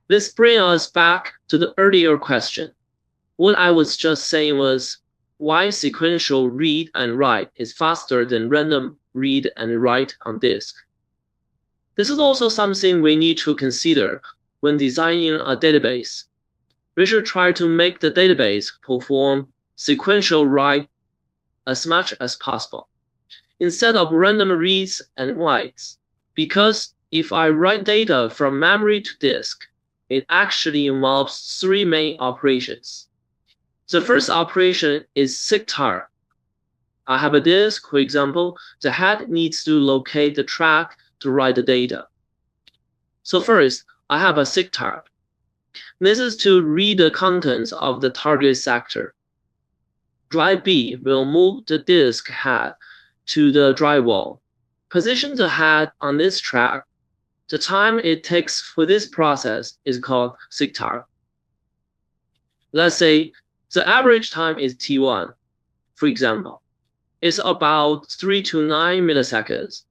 This brings us back to the earlier question. What I was just saying was why sequential read and write is faster than random read and write on disk. This is also something we need to consider when designing a database. We should try to make the database perform sequential write as much as possible, instead of random reads and writes, because if I write data from memory to disk, it actually involves three main operations. The first operation is seektar. I have a disk, for example, the head needs to locate the track to write the data. So first, I have a seektar. This is to read the contents of the target sector. Drive B will move the disk head to the drive wall. Position the head on this track. The time it takes for this process is called seektar. Let's say the average time is T1, for example. It's about 3 to 9 milliseconds.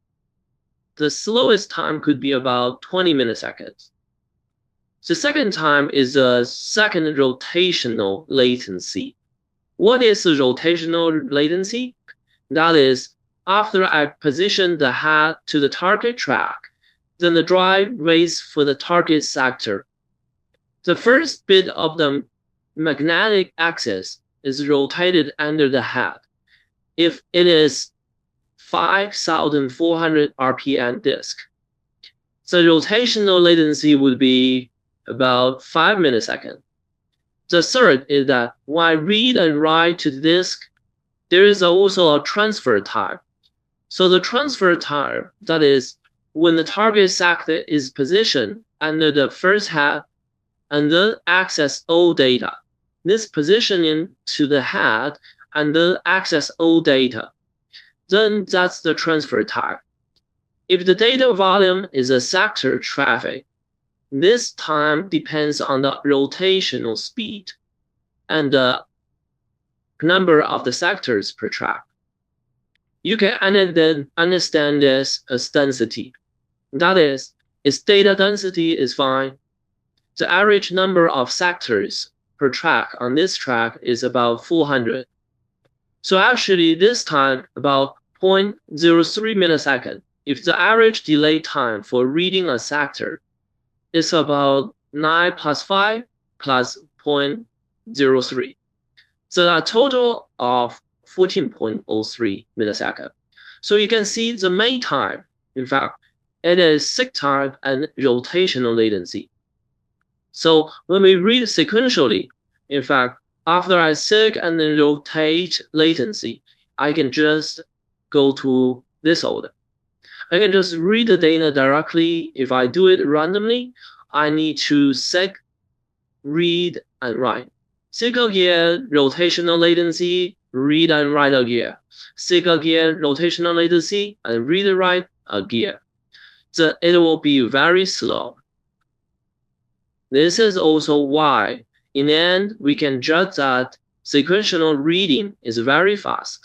The slowest time could be about 20 milliseconds. The second time is the second rotational latency. What is the rotational latency? That is, after I position the head to the target track, then the drive waits for the target sector. The first bit of the magnetic axis is rotated under the head. If it is 5,400 RPM disk, the rotational latency would be about 5 milliseconds. The third is that when I read and write to the disk, there is also a transfer time. So the transfer time, that is, when the target sector is positioned under the first head and then access all data. This positioning to the head and then access all data. Then that's the transfer time. If the data volume is a sector traffic, this time depends on the rotational speed and the number of the sectors per track. You can understand this as density. That is, its data density is fine. The average number of sectors per track on this track is about 400. So actually this time about 0.03 millisecond. If the average delay time for reading a sector is about 9 plus 5 plus 0.03. So a total of 14.03 milliseconds. So you can see the main time, in fact, it is seek time and rotational latency. So when we read sequentially, in fact, after I seek and then rotate latency, I can just go to this order. I can just read the data directly. If I do it randomly, I need to seek, read, and write. Seek again, rotational latency, read and write again. Seek again, rotational latency, and read and write again. So it will be very slow. This is also why, in the end, we can judge that sequential reading is very fast.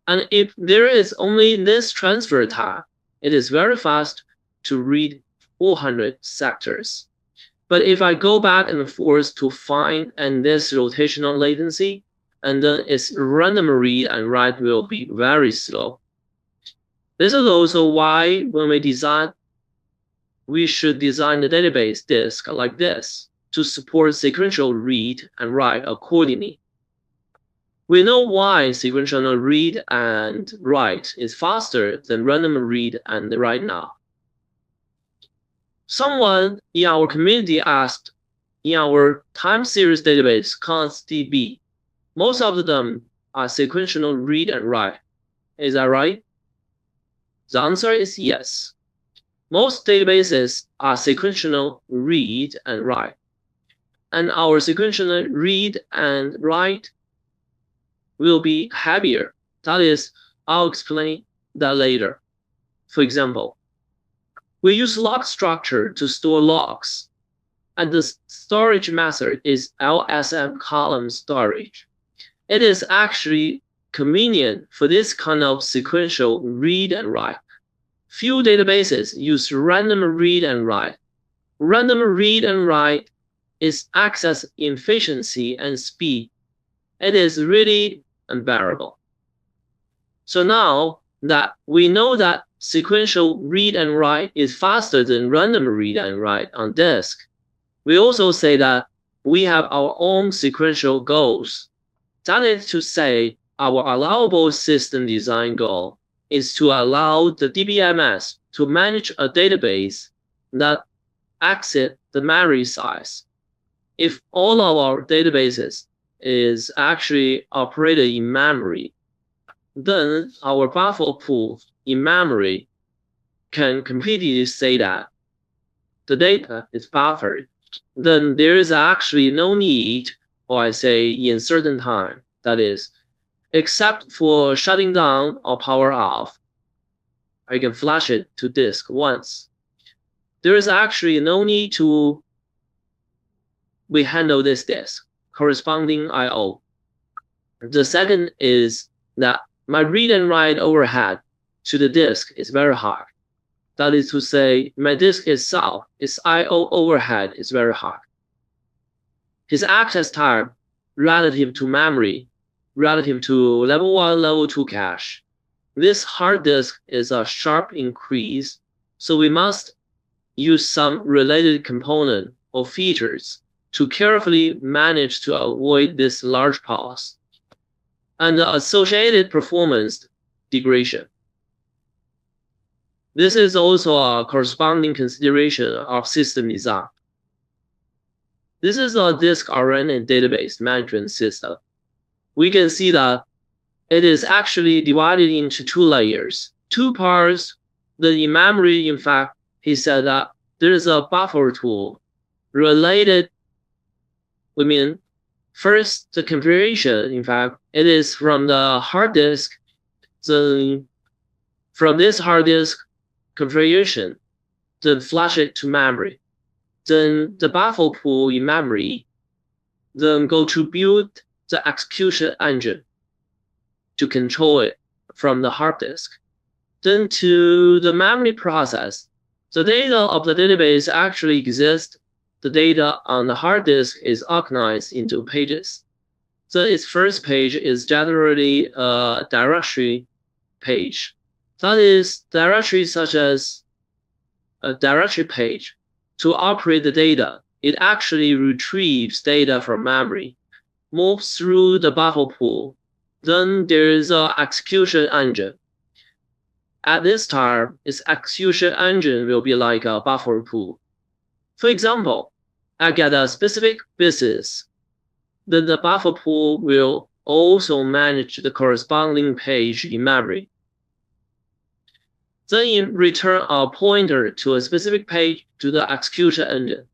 And if there is only this transfer time, it is very fast to read 400 sectors. But if I go back and forth to find and this rotational latency, and then its random read and write will be very slow. This is also why when we should design the database disk like this to support sequential read and write accordingly. We know why sequential read and write is faster than random read and write now. Someone in our community asked, in our time series database, CnosDB, most of them are sequential read and write. Is that right? The answer is yes. Most databases are sequential read and write. And our sequential read and write will be heavier. That is, I'll explain that later. For example, we use log structure to store logs, and the storage method is LSM column storage. It is actually convenient for this kind of sequential read and write. Few databases use random read and write. random read and write is access efficiency and speed. It is really unbearable. So now that we know that sequential read and write is faster than random read and write on disk, we also say that we have our own sequential goals. That is to say, our allowable system design goal is to allow the DBMS to manage a database that exceeds the memory size. If all of our databases is actually operated in memory, then our buffer pool in memory can completely say that the data is buffered. Then there is actually no need, or I say in certain time, that is, except for shutting down or power off, I can flash it to disk once. There is actually no need to handle this disk, corresponding I/O. The second is that my read and write overhead to the disk is very high. That is to say, my disk itself, its I/O overhead is very high. Its access time relative to memory, relative to level 1, level 2 cache. This hard disk is a sharp increase, so we must use some related component or features to carefully manage to avoid this large pause and the associated performance degradation. This is also a corresponding consideration of system design. This is a disk-oriented database management system. We can see that it is actually divided into 2 layers, 2 parts. The memory, in fact, he said that there is a buffer tool related. We mean, first, the configuration, in fact, it is from the hard disk. Then from this hard disk configuration, then flash it to memory. Then the buffer pool in memory, then go to build the execution engine to control it from the hard disk. Then to the memory process, the data of the database actually exists. The data on the hard disk is organized into pages. So its first page is generally a directory page. That is, directory such as a directory page. To operate the data, it actually retrieves data from memory, moves through the buffer pool. Then there is an execution engine. At this time, its execution engine will be like a buffer pool. For example, I get a specific business. Then the buffer pool will also manage the corresponding page in memory. Then it return a pointer to a specific page to the execution engine.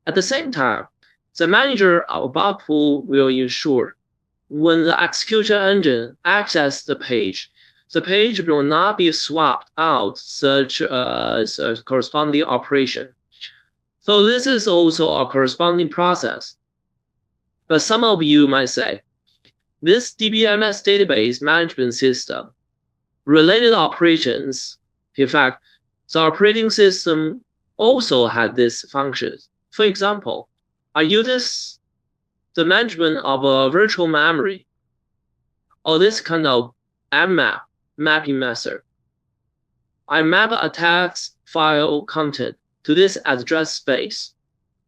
At the same time, the manager of buffer pool will ensure when the execution engine accesses the page will not be swapped out such as a corresponding operation. So this is also a corresponding process. But some of you might say, this DBMS database management system, related operations, in fact, the operating system also had this function. For example, I use the management of a virtual memory, or this kind of mmap mapping method. I map a text file content to this address space.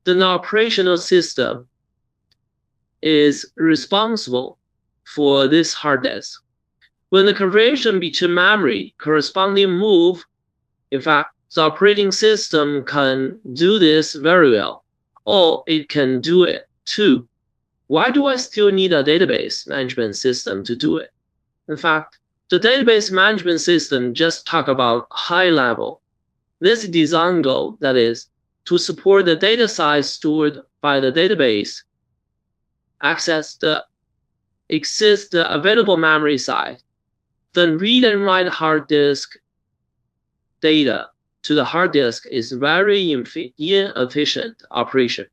Then the operational system is responsible for this hard disk. When the conversion between memory corresponding move, in fact, the operating system can do this very well, or it can do it too. Why do I still need a database management system to do it? In fact, the database management system just talk about high level. This design goal, that is, to support the data size stored by the database, access the available memory size, then read and write hard disk data to the hard disk is very inefficient operation.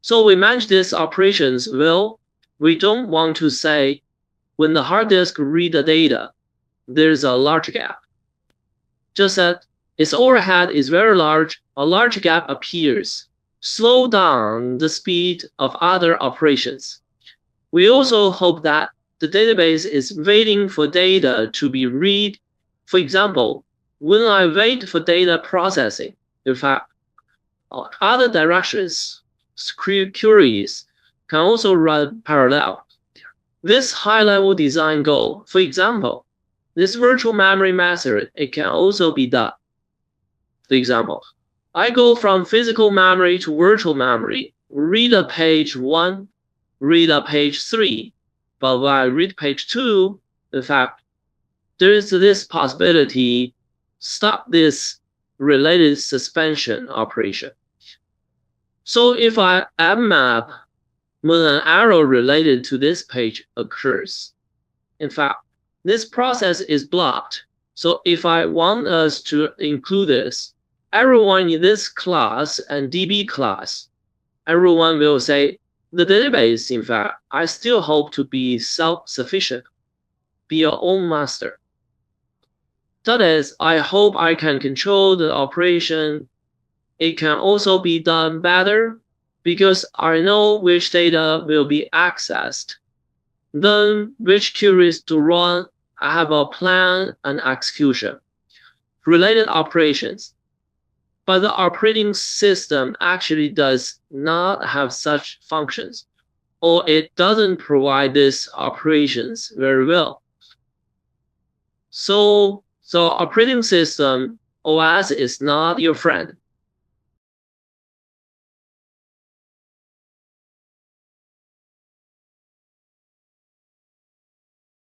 So we manage these operations well. We don't want to say when the hard disk read the data, there's a large gap. Just that its overhead is very large, a large gap appears, slow down the speed of other operations. We also hope that the database is waiting for data to be read. For example, when I wait for data processing, in fact, other directions, queries can also run parallel. This high-level design goal, for example, this virtual memory method, it can also be done. For example, I go from physical memory to virtual memory, read a page 1, read a page 3, but when I read page 2, in fact, there is this possibility stop this related suspension operation. So if I mmap when an error related to this page occurs, in fact, this process is blocked. So if I want us to include this, everyone in this class and DB class, everyone will say, the database, in fact, I still hope to be self-sufficient, be your own master. That is, I hope I can control the operation. It can also be done better because I know which data will be accessed. Then which queries to run, I have a plan and execution. Related operations. But the operating system actually does not have such functions, or it doesn't provide these operations very well. So operating system, OS, is not your friend.